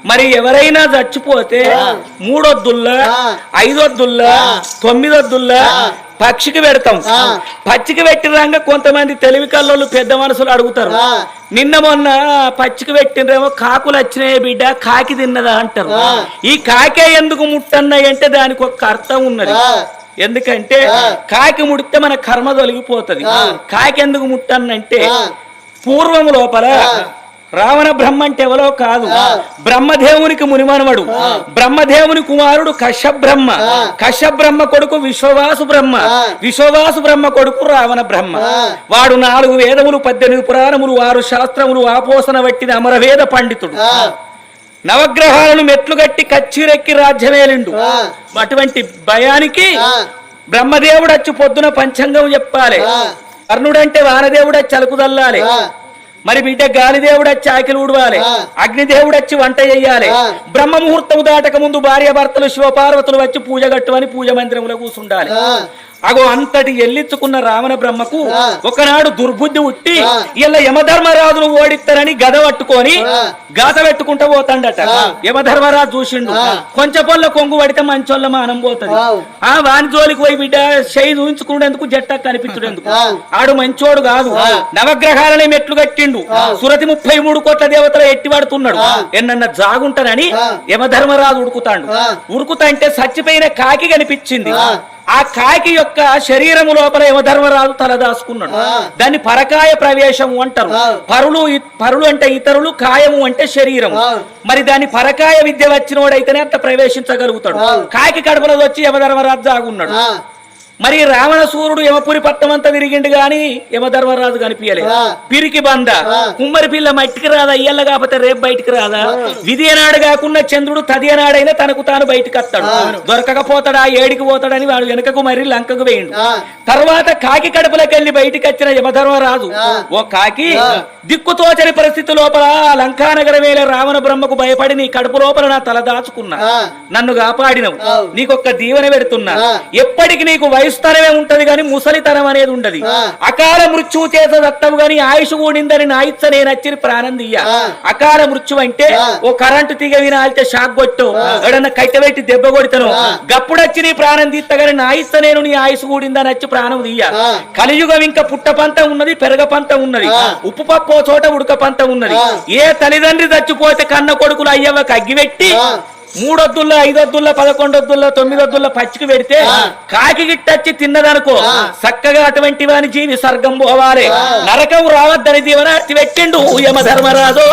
మరి ఎవరైనా చచ్చిపోతే 3 వద్దుల్లా 5 వద్దుల్లా 9 వద్దుల్లా పక్షికి పెడతాం. పచ్చికి పెట్టినాక కొంతమంది తెలివి కల్లోళ్ళు పెద్ద మనసులు అడుగుతారు, నిన్న మొన్న పచ్చికి పెట్టినరేమో కాకులు వచ్చినాయి బిడ్డ కాకి తిన్నదా అంటారు. ఈ కాకే ఎందుకు ముట్టన్నాయి అంటే దానికి ఒక అర్థం ఉన్నది. ఎందుకంటే కాకి ముడితే మన కర్మ తొలగిపోతుంది. కాకి ఎందుకు ముట్టన్నంటే పూర్వం లోపల రావణ బ్రహ్మ అంటే ఎవరో కాదు, బ్రహ్మదేవునికి మునిమనవడు, బ్రహ్మదేవుని కుమారుడు కశ్యబ్రహ్మ, కశ్యబ్రహ్మ కొడుకు విశ్వవాసు బ్రహ్మ, విశ్వవాసు బ్రహ్మ కొడుకు రావణ బ్రహ్మ. వాడు 4 వేదములు 18 పురాణములు 6 శాస్త్రములు ఆపోసన వట్టిన అమరవేద పండితుడు. నవగ్రహాలను మెట్లు గట్టి కచ్చిరెక్కి రాజ్యమేలిండు. అటువంటి భయానికి బ్రహ్మదేవుడు వచ్చి పొద్దున పంచాంగం చెప్పాలి, కర్ణుడంటే వానదేవుడు వచ్చి అలుకుదల్లాలి, మరి బిడ్డ గాలిదేవుడు వచ్చి ఆకిలు ఊడవాలి, అగ్నిదేవుడు వచ్చి వంట చెయ్యాలి, బ్రహ్మ ముహూర్తం దాటక ముందు భార్య భర్తలు శివపార్వతులు వచ్చి పూజ కట్టువని పూజ మందిరంలో కూర్చుండాలి. అగో అంతటి ఎల్లించుకున్న రావణ బ్రహ్మకు ఒకనాడు దుర్బుద్ధి ఉట్టి ఇలా యమధర్మరాజును ఓడిస్తారని గద పట్టుకొని గాత పెట్టుకుంటూ పోతాడట. యమధర్మరాజు చూసిండు, కొంచెం పొల్ల కొంగు పడితే మంచోళ్ళ మానం పోతుంది, ఆ వాని జోలికి పోయి బిడ్డ చేయి చూయించుకునేందుకు జట్ట కనిపించుడేందుకు, ఆడు మంచోడు కాదు. నవగ్రహాలని మెట్లు కట్టిండు, సురతి 33 కోట్ల దేవతలు ఎట్టి పడుతున్నాడు, ఎన్నన్న జాగుంటానని యమధర్మరాజు ఉరుకుతాడు. ఉరుకుతా అంటే చచ్చిపోయిన కాకి కనిపించింది. ఆ కాకి యొక్క శరీరము లోపల యమధర్మరాజు తలదాసుకున్నాడు. దాన్ని పరకాయ ప్రవేశము అంటారు. పరులు అంటే ఇతరులు, కాయము అంటే శరీరము. మరి దాని పరకాయ విద్య వచ్చినోడైతేనే అంత ప్రవేశించగలుగుతాడు. కాకి కడుపులో వచ్చి యమధర్మరాజు జాగున్నాడు. మరి రావణసూరుడు యమపురి పట్టం అంతా తిరిగిండు గాని యమధర్మరాజు కనిపించలేదు. పిరికి బంద కుమ్మరి పిల్ల మట్టికి రాదా, ఇయ్యల్ల కాకపోతే రేపు బయటికి రాదా, విధి అనాడు కాకుండా చంద్రుడు తది అనాడైనా తనకు తాను బయటకు వస్తాడు, దొరకకపోతాడా ఏడికి పోతాడని వాడు వెనకకు మరి లంకకు వేయండు. తర్వాత కాకి కడుపులోకి వెళ్లి బయటికి వచ్చిన యమధర్మరాజు, ఓ కాకి దిక్కుతోచని పరిస్థితి లోపల లంకానగరమేలే రావణ బ్రహ్మకు భయపడి నీ కడుపు లోపల నా తల దాచుకున్నా, నన్ను కాపాడినవు, నీకొక్క దీవెన పెడుతున్నా, ఎప్పటికి నీకు వయసుతనమే ఉంటది గాని ముసలితనం అనేది ఉండదు, అకాల మృత్యువు చేత దత్తవు గాని ఆయుష్ కూడిందని నా ఇచ్చ నేను వచ్చి ప్రాణం దియ్యా. అకాల మృత్యు అంటే ఓ కరెంటు తీగ వినాలితే షాక్ కొట్టు, ఎవడన్నా కట్టెబెట్టి దెబ్బ కొడితను, గప్పుడొచ్చి నీ ప్రాణం తీస్తా గాని నా ఇచ్చ నేను నీ ఆయుష్ కూడిందని వచ్చి ప్రాణం దియ్యా. కలియుగం ఇంకా పుట్ట పంతం ఉన్నది, పెరగ పంతం ఉన్నది, ఉప్పు పప్పు చోట ఉడక పంతం ఉన్నది. ఏ తల్లిదండ్రి చచ్చిపోతే కన్న కొడుకులు అయ్యవ్వకు అగ్గిపెట్టి 3 వద్దుల్లో 5 వద్దుల్లో 11 వద్దుల్లో 9 వద్దుల్లో పచ్చికి పెడితే కాకి గిట్టచ్చి తిన్నదనుకో చక్కగా అటువంటి వాని జీవి స్వర్గం పోవాలి, నరకం రావద్దని దీవెన పెట్టిండు యమధర్మరాజు.